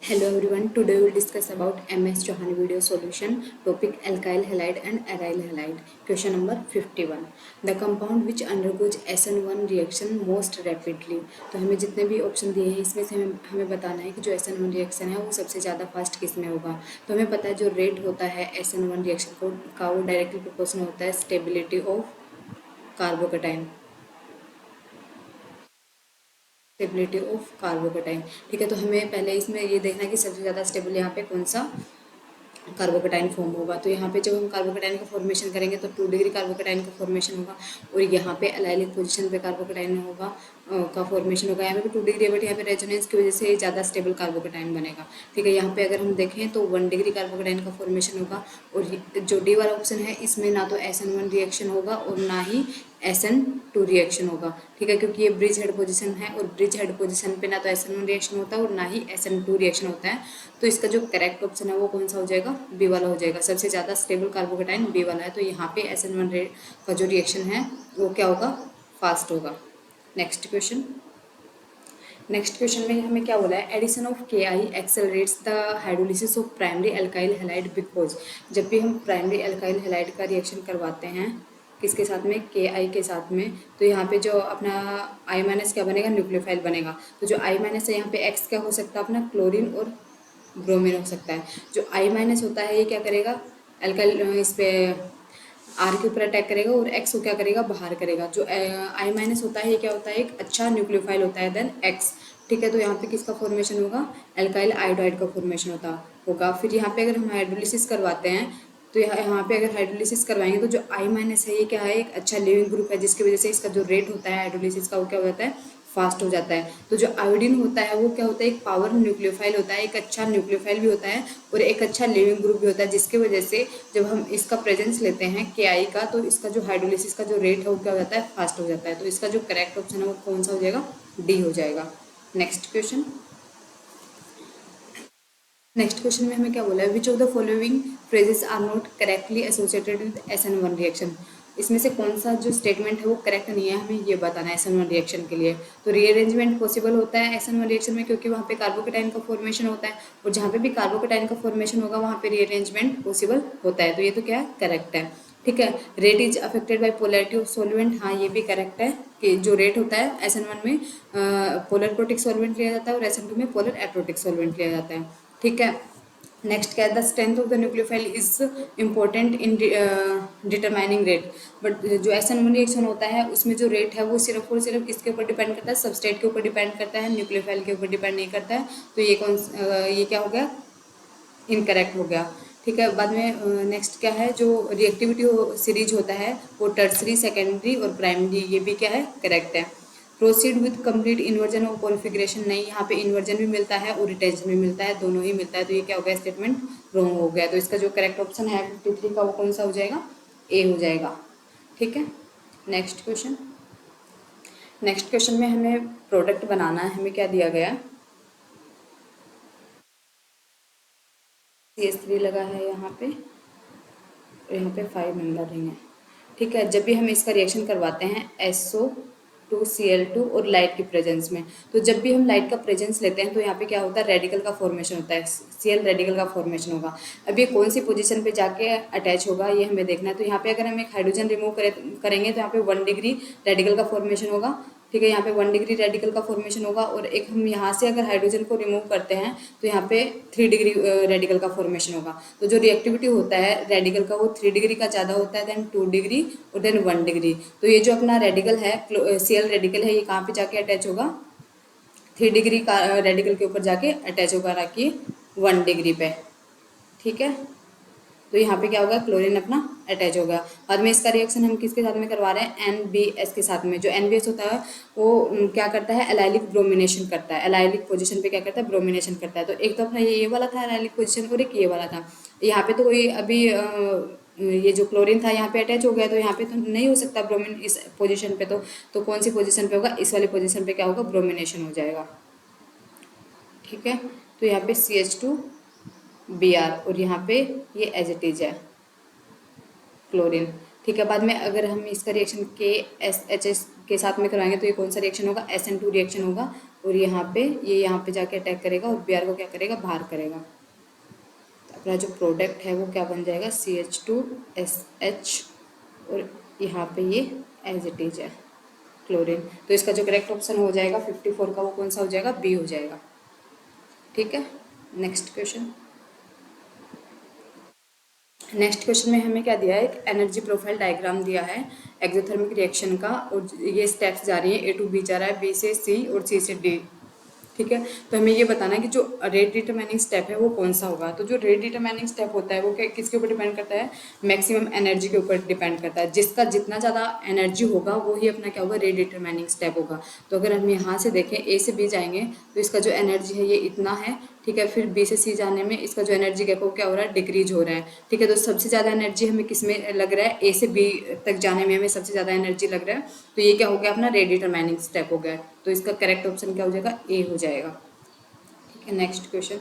Hello everyone, today we will discuss about MS Chauhan video solution, topic alkyl halide and aryl halide. Question number 51. The compound which undergoes SN1 reaction most rapidly. तो हमें जितने भी option दिए हैं इसमें से हमें बताना है कि जो SN1 रिएक्शन है वो सबसे ज़्यादा फास्ट किस में होगा। तो हमें पता है जो रेट होता है SN1 रिएक्शन का वो डायरेक्टली प्रोपोर्शनल होता है stability of carbocation, stability of carbocation. ठीक है, तो हमें पहले इसमें ये देखना है कि सबसे ज़्यादा स्टेबल यहाँ पे कौन सा कार्बोकेटाइन फॉर्म होगा। तो यहाँ पे जब हम कार्बोकेटाइन का फॉर्मेशन करेंगे तो 2 डिग्री कार्बोकेटाइन का फॉर्मेशन होगा और यहाँ पे एलाइलिक पोजीशन पे कार्बोकेटाइन होगा का फॉर्मेशन होगा। यहाँ पे 2 डिग्री है बट यहाँ पे रेजोनेंस की वजह से ज़्यादा स्टेबल कार्बोकेटाइन बनेगा। ठीक है, यहाँ पे अगर हम देखें तो 1 डिग्री कार्बोकेटाइन का फॉर्मेशन होगा और जो डी वाला ऑप्शन है इसमें ना तो SN1 रिएक्शन होगा और ना ही SN2 रिएक्शन होगा। ठीक है, क्योंकि ये ब्रिज हेड पोजीशन है और ब्रिज हेड पोजीशन पे ना तो SN1 रिएक्शन होता है और ना ही SN2 रिएक्शन होता है। तो इसका जो करेक्ट ऑप्शन है वो कौन सा हो जाएगा, बी वाला हो जाएगा। सबसे ज़्यादा स्टेबल कार्बोकेटाइन बी वाला है, तो यहाँ पे SN1 का जो रिएक्शन है वो क्या होगा, फास्ट होगा। नेक्स्ट क्वेश्चन में हमें क्या बोला है, addition of KI accelerates the hydrolysis of primary alkyl halide because. जब भी हम प्राइमरी अल्काइल हैलाइड का रिएक्शन करवाते हैं किसके साथ में, KI के साथ में, तो यहाँ पे जो अपना I- क्या बनेगा, न्यूक्लियोफाइल बनेगा। तो जो I- है यहाँ पे X क्या हो सकता है, अपना क्लोरीन और ब्रोमीन हो सकता है। जो I- होता है ये क्या करेगा, अल्काइल इस पे आर के ऊपर अटैक करेगा और एक्स को क्या करेगा, बाहर करेगा। जो I- होता है ये क्या होता है, एक अच्छा न्यूक्लियोफाइल होता है देन एक्स। ठीक है, तो यहाँ पे किसका फॉर्मेशन होगा, एल्काइल आयोडाइड का फॉर्मेशन होगा। फिर यहाँ पे अगर हम हाइड्रोलिसिस करवाते हैं तो यहाँ पे अगर हाइड्रोलिसिस करवाएंगे तो जो I- है ये क्या है, एक अच्छा लिविंग ग्रुप है जिसकी वजह से इसका जो रेट होता है हाइड्रोलिसिस का वो क्या हो जाता है, फास्ट हो जाता है। तो जो आयोडीन होता है वो क्या होता है, एक पावर न्यूक्लियोफाइल होता है, एक अच्छा न्यूक्लियोफाइल भी होता है और एक अच्छा लिविंग ग्रुप भी होता है, जिसकी वजह से जब हम इसका प्रेजेंस लेते हैं KI का तो इसका जो हाइड्रोलिसिस का जो रेट है वो क्या हो जाता है, फास्ट हो जाता है। तो इसका जो करेक्ट ऑप्शन है वो कौन सा हो जाएगा, डी हो जाएगा। नेक्स्ट क्वेश्चन में हमें क्या बोला है, which of the following phrases are not correctly associated with SN1 reaction. इसमें से कौन सा जो स्टेटमेंट है वो करेक्ट नहीं है, हमें ये बताना है SN1 रिएक्शन के लिए। तो रीअरेंजमेंट पॉसिबल होता है SN1 रिएक्शन में क्योंकि वहाँ पे कार्बोकेटाइन का फॉर्मेशन होता है और जहाँ पे भी कार्बोकेटाइन का फॉर्मेशन होगा वहाँ पे रीअरेंजमेंट पॉसिबल होता है। तो ये तो क्या है, करेक्ट है। ठीक है, rate is affected by polarity of solvent, हाँ ये भी करेक्ट है कि जो रेट होता है SN1 में पोलर प्रोटिक सॉल्वेंट लिया जाता है और SN2 में पोलर एप्रोटिक सॉल्वेंट लिया जाता है। ठीक है, नेक्स्ट क्या है, the strength of the nucleophile is important in determining rate. But जो SN1 रिएक्शन होता है उसमें जो रेट है वो सिर्फ और सिर्फ किसके ऊपर डिपेंड करता है, सबस्ट्रेट के ऊपर डिपेंड करता है, न्यूक्लियोफाइल के ऊपर डिपेंड नहीं करता है। तो ये क्या हो गया, इनकरेक्ट हो गया। ठीक है, बाद में नेक्स्ट क्या है, जो रिएक्टिविटी सीरीज होता है वो टर्सरी, सेकेंडरी और प्राइमरी, ये भी क्या है, करेक्ट है। प्रोसीड विद कंप्लीट इन्वर्जन और कॉन्फिग्रेशन, नहीं, यहाँ पे इन्वर्जन भी मिलता है और रिटेंशन भी मिलता है, दोनों ही मिलता है। तो ये क्या हो गया, स्टेटमेंट रॉन्ग हो गया। तो इसका जो करेक्ट ऑप्शन है 53 का वो कौन सा हो जाएगा, ए हो जाएगा। ठीक है, नेक्स्ट क्वेश्चन में हमें प्रोडक्ट बनाना है। हमें क्या दिया गया, CH3 लगा है यहाँ पे और यहाँ पे 5 मेंबर रिंग है। ठीक है, जब भी हम इसका रिएक्शन करवाते हैं SO2Cl2 और लाइट की प्रेजेंस में, तो जब भी हम लाइट का प्रेजेंस लेते हैं तो यहाँ पे क्या होता है, रेडिकल का फॉर्मेशन होता है, Cl रेडिकल का फॉर्मेशन होगा। अब ये कौन सी पोजीशन पे जाके अटैच होगा ये हमें देखना है। तो यहाँ पे अगर हम एक हाइड्रोजन रिमूव करेंगे तो यहाँ पे 1 डिग्री रेडिकल का फॉर्मेशन होगा। ठीक है, यहाँ पे 1 डिग्री रेडिकल का फॉर्मेशन होगा और एक हम यहाँ से अगर हाइड्रोजन को रिमूव करते हैं तो यहाँ पे 3 डिग्री रेडिकल का फॉर्मेशन होगा। तो जो रिएक्टिविटी होता है रेडिकल का वो 3 डिग्री का ज़्यादा होता है देन 2 डिग्री और देन 1 डिग्री। तो ये जो अपना रेडिकल है, Cl रेडिकल है, ये कहाँ पे जाके अटैच होगा, 3 डिग्री का रेडिकल के ऊपर जाके अटैच होगा, ना कि 1 डिग्री पे। ठीक है, तो यहाँ पे क्या होगा, क्लोरीन अपना अटैच होगा। बाद में इसका रिएक्शन हम किसके साथ में करवा रहे हैं, NBS के साथ में। जो NBS होता है वो क्या करता है, एलाइलिक ब्रोमिनेशन करता है, एलाइलिक पोजीशन पे क्या करता है, ब्रोमिनेशन करता है। तो एक तो अपना ये वाला था एलाइलिक पोजीशन और एक ये वाला था। यहाँ पे तो कोई अभी ये जो क्लोरीन था यहाँ पे अटैच हो गया, तो यहाँ पे तो नहीं हो सकता ब्रोमिन इस पोजिशन पे। तो कौन सी पोजिशन पे होगा, इस वाली पोजिशन पे क्या होगा, ब्रोमिनेशन हो जाएगा। ठीक है, तो यहाँ पे CH2Br और यहाँ पे ये एज इट इज है क्लोरीन। ठीक है, बाद में अगर हम इसका रिएक्शन KSHS के साथ में करवाएंगे तो ये कौन सा रिएक्शन होगा, SN2 रिएक्शन होगा और यहाँ पे ये यहाँ पे जाके अटैक करेगा और Br को क्या करेगा, बाहर करेगा। तो अपना जो प्रोडक्ट है वो क्या बन जाएगा, CH2SH, और यहाँ पे ये एज इट इज है क्लोरीन। तो इसका जो करेक्ट ऑप्शन हो जाएगा 54 का, वो कौन सा हो जाएगा, बी हो जाएगा। ठीक है, नेक्स्ट क्वेश्चन। नेक्स्ट क्वेश्चन में हमें क्या दिया है, एक एनर्जी प्रोफाइल डायग्राम दिया है एक्सोथर्मिक रिएक्शन का, और ये स्टेप्स जा रही है, A to B जा रहा है, B से C और C से D। ठीक है, तो हमें ये बताना है कि जो रेट डिटरमाइनिंग स्टेप है वो कौन सा होगा। तो जो रेट डिटरमाइनिंग स्टेप होता है वो किसके ऊपर डिपेंड करता है, मैक्सिमम एनर्जी के ऊपर डिपेंड करता है। जिसका जितना ज़्यादा एनर्जी होगा वो ही अपना क्या होगा, रेट डिटरमाइनिंग स्टेप होगा। तो अगर हम यहाँ से देखें, A से B जाएंगे तो इसका जो एनर्जी है ये इतना है। ठीक है, फिर B से C जाने में इसका जो एनर्जी गैप वो क्या हो रहा है, डिक्रीज हो रहा है। ठीक है, तो सबसे ज़्यादा एनर्जी हमें किस में लग रहा है, A से B तक जाने में हमें सबसे ज़्यादा एनर्जी लग रहा है। तो ये क्या हो गया, अपना रेट डिटरमाइनिंग स्टेप हो गया। तो इसका करेक्ट ऑप्शन क्या हो जाएगा, A हो जाएगा। ठीक है, नेक्स्ट क्वेश्चन।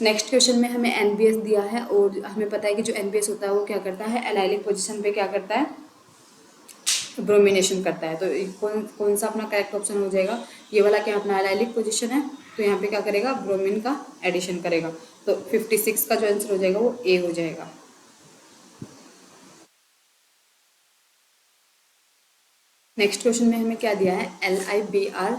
नेक्स्ट क्वेश्चन में हमें एनबीएस दिया है, और हमें पता है कि जो एनबीएस होता है वो क्या करता है, एलाइलिक पोजीशन पे क्या करता है, ब्रोमिनेशन करता है। तो कौन कौन सा अपना करेक्ट ऑप्शन हो जाएगा, ये वाला क्या अपना एलाइलिक पोजीशन है, तो यहाँ पे क्या करेगा, ब्रोमीन का एडिशन करेगा। तो 56 का जो आंसर हो जाएगा वो ए हो जाएगा। नेक्स्ट क्वेश्चन में हमें क्या दिया है, LiBr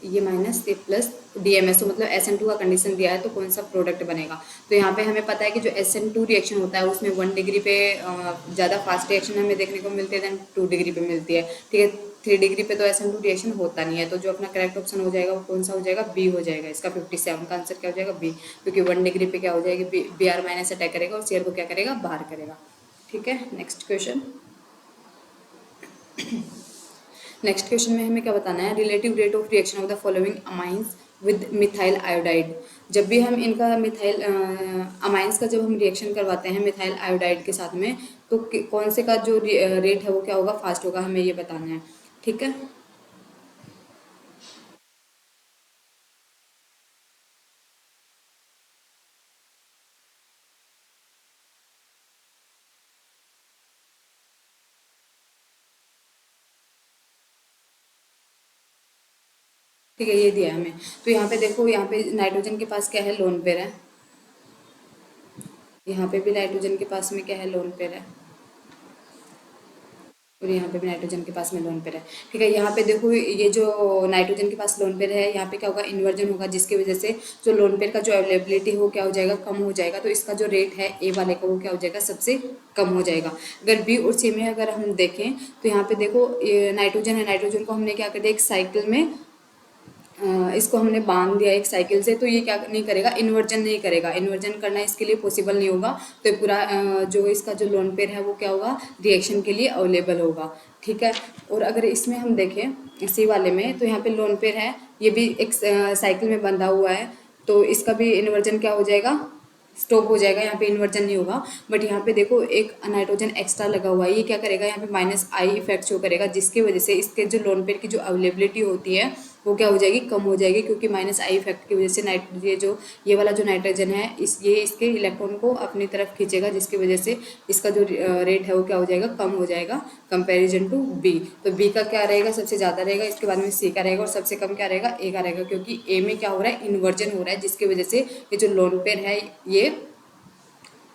ये माइनस ए प्लस DMS, तो मतलब SN2 का कंडीशन दिया है, तो कौन सा प्रोडक्ट बनेगा। तो यहाँ पे हमें पता है कि जो SN2 रिएक्शन होता है उसमें 1 डिग्री पे ज़्यादा फास्ट रिएक्शन हमें देखने को मिलती है देन 2 डिग्री पे मिलती है। ठीक है, 3 डिग्री पे तो SN2 रिएक्शन होता नहीं है। तो जो अपना करेक्ट ऑप्शन हो जाएगा वो कौन सा हो जाएगा, बी हो जाएगा। इसका 57 का आंसर क्या हो जाएगा, बी, क्योंकि 1 डिग्री पे क्या हो जाएगी, Br माइनस अटैक करेगा और Cl को क्या करेगा, बाहर करेगा। ठीक है, नेक्स्ट क्वेश्चन। नेक्स्ट क्वेश्चन में हमें क्या बताना है, relative rate of reaction of the following amines with methyl iodide. जब भी हम इनका मिथाइल अमाइंस का जब हम रिएक्शन करवाते हैं मिथाइल आयोडाइड के साथ में, तो कौन से का जो रेट है वो क्या होगा, फास्ट होगा, हमें ये बताना है। ठीक है, ठीक है, ये दिया है हमें। तो यहाँ पे देखो, यहाँ पे नाइट्रोजन के पास क्या है, लोन पेयर है। यहाँ पे भी नाइट्रोजन के पास में क्या है, लोन पेयर है, और यहाँ पे भी नाइट्रोजन के पास में लोन पेयर है। ठीक है, यहाँ पे देखो, ये जो नाइट्रोजन के पास लोन पेयर है, यहाँ पे क्या होगा, इन्वर्जन होगा, जिसकी वजह से जो लोन पेयर का जो अवेलेबिलिटी हो क्या हो जाएगा, कम हो जाएगा। तो इसका जो रेट है ए वाले का वो क्या हो जाएगा, सबसे कम हो जाएगा। अगर बी और सी में अगर हम देखें तो यहाँ पे देखो, ये नाइट्रोजन है, नाइट्रोजन को हमने क्या कर दिया, एक साइकिल में इसको हमने बांध दिया एक साइकिल से, तो ये क्या नहीं करेगा, इन्वर्जन नहीं करेगा। इन्वर्जन करना इसके लिए पॉसिबल नहीं होगा। तो ये पूरा जो इसका जो लोन पेयर है वो क्या होगा, रिएक्शन के लिए अवेलेबल होगा। ठीक है, और अगर इसमें हम देखें सी वाले में, तो यहाँ पे लोन पेयर है, ये भी एक साइकिल में बंधा हुआ है, तो इसका भी इन्वर्जन क्या हो जाएगा, स्टॉप हो जाएगा। यहाँ पे इन्वर्जन नहीं होगा। बट यहाँ पे देखो, एक नाइट्रोजन एक्स्ट्रा लगा हुआ है, ये क्या करेगा, यहाँ पे माइनस आई इफेक्ट शो करेगा, जिसकी वजह से इसके जो लोन पेयर की जो अवेलेबिलिटी होती है वो क्या हो जाएगी, कम हो जाएगी, क्योंकि माइनस आई इफेक्ट की वजह से ये वाला जो नाइट्रोजन है, ये इसके इलेक्ट्रॉन को अपनी तरफ खींचेगा, जिसकी वजह से इसका जो रेट है वो क्या हो जाएगा, कम हो जाएगा कंपेरिजन टू बी। तो बी का क्या रहेगा, सबसे ज़्यादा रहेगा, इसके बाद में सी का रहेगा, और सबसे कम क्या रहेगा, ए का रहेगा, क्योंकि ए में क्या हो रहा है, इन्वर्जन हो रहा है, जिसकी वजह से ये जो लोन पेयर है ये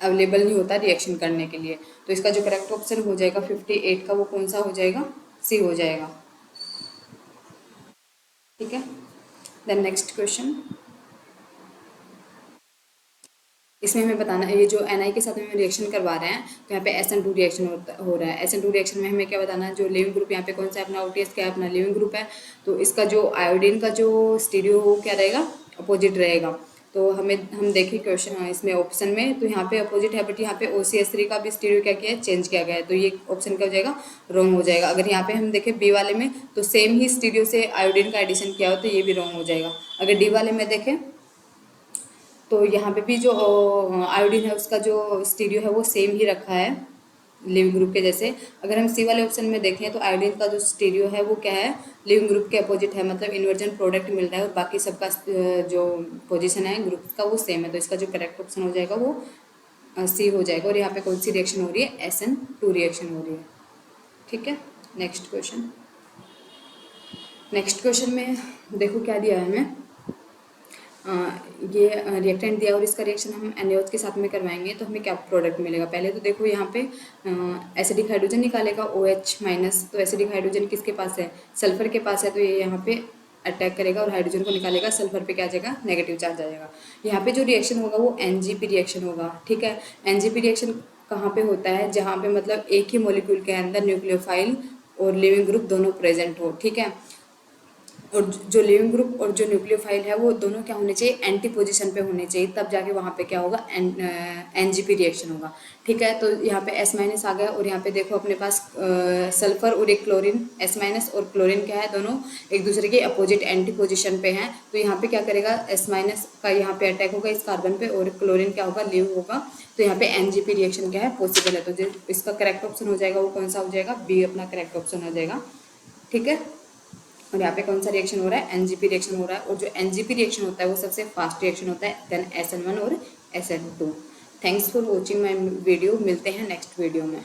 अवेलेबल नहीं होता रिएक्शन करने के लिए। तो इसका जो करेक्ट ऑप्शन हो जाएगा 58 का, वो कौन सा हो जाएगा, सी हो जाएगा। ठीक है, देन नेक्स्ट क्वेश्चन। इसमें हमें बताना है, ये जो एन के साथ में रिएक्शन करवा रहे हैं, तो यहाँ पे SN2 रिएक्शन हो रहा है। SN2 रिएक्शन में हमें क्या बताना है, जो लिविंग ग्रुप यहाँ पे कौन सा है, अपना OTS क्या है, अपना लिविंग ग्रुप है। तो इसका जो आयोडीन का जो स्टीरियो हो क्या रहेगा, अपोजिट रहेगा। तो हम देखें क्वेश्चन इसमें ऑप्शन में, तो यहाँ पे अपोजिट है, बट यहाँ पे OCS3 का भी स्टीरियो क्या किया है, चेंज किया गया है। तो ये ऑप्शन क्या हो जाएगा, रॉन्ग हो जाएगा। अगर यहाँ पे हम देखें बी वाले में, तो सेम ही स्टीरियो से आयोडीन का एडिशन किया हो, तो ये भी रॉन्ग हो जाएगा। अगर डी वाले में देखें तो यहाँ पे भी जो आयोडीन है उसका जो स्टीरियो है वो सेम ही रखा है लिविंग ग्रुप के जैसे। अगर हम सी वाले ऑप्शन में देखें तो आयोडीन का जो स्टीरियो है वो क्या है, लिविंग ग्रुप के अपोजिट है, मतलब इन्वर्जन प्रोडक्ट मिल रहा है, और बाकी सबका जो पोजीशन है ग्रुप का वो सेम है। तो इसका जो करेक्ट ऑप्शन हो जाएगा वो सी हो जाएगा। और यहाँ पे कौन सी रिएक्शन हो रही है, SN2 रिएक्शन हो रही है। ठीक है, नेक्स्ट क्वेश्चन। नेक्स्ट क्वेश्चन में देखो क्या दिया है हमें। अ, ये रिएक्टेंट दिया और इसका रिएक्शन हम NaOH के साथ में करवाएंगे तो हमें क्या प्रोडक्ट मिलेगा। पहले तो देखो यहाँ पे एसिडिक हाइड्रोजन निकालेगा OH माइनस, तो एसिडिक हाइड्रोजन किसके पास है, सल्फर के पास है, तो ये यहाँ पे अटैक करेगा और हाइड्रोजन को निकालेगा, सल्फर पे क्या आ जाएगा, नेगेटिव चार्ज आ जाएगा। यहाँ पे जो रिएक्शन होगा वो NGP रिएक्शन होगा। ठीक है, NGP रिएक्शन कहाँ पे होता है, जहाँ पे मतलब एक ही मॉलिक्यूल के अंदर न्यूक्लियोफाइल और लिविंग ग्रुप दोनों प्रेजेंट हो। ठीक है, और जो लिविंग ग्रुप और जो न्यूक्लियोफाइल है वो दोनों क्या होने चाहिए, एंटी पोजीशन पे होने चाहिए, तब जाके वहाँ पे क्या होगा, NGP रिएक्शन होगा। ठीक है, तो यहाँ पे S माइनस आ गया और यहाँ पे देखो अपने पास सल्फर और एक क्लोरीन, S माइनस और क्लोरीन क्या है, दोनों एक दूसरे के अपोजिट एंटी पोजिशन पे हैं। तो यहाँ पे क्या करेगा, S माइनस का यहाँ पे अटैक होगा इस कार्बन पे और क्लोरीन क्या होगा, लीव होगा। तो यहाँ पे NGP रिएक्शन क्या है, पॉसिबल है। तो जो इसका करेक्ट ऑप्शन हो जाएगा वो कौन सा हो जाएगा, बी अपना करेक्ट ऑप्शन हो जाएगा। ठीक है, और यहाँ पे कौन सा रिएक्शन हो रहा है, NGP रिएक्शन हो रहा है, और जो NGP रिएक्शन होता है वो सबसे फास्ट रिएक्शन होता है देन SN1 और SN2। Thanks for watching my video, मिलते हैं नेक्स्ट वीडियो में।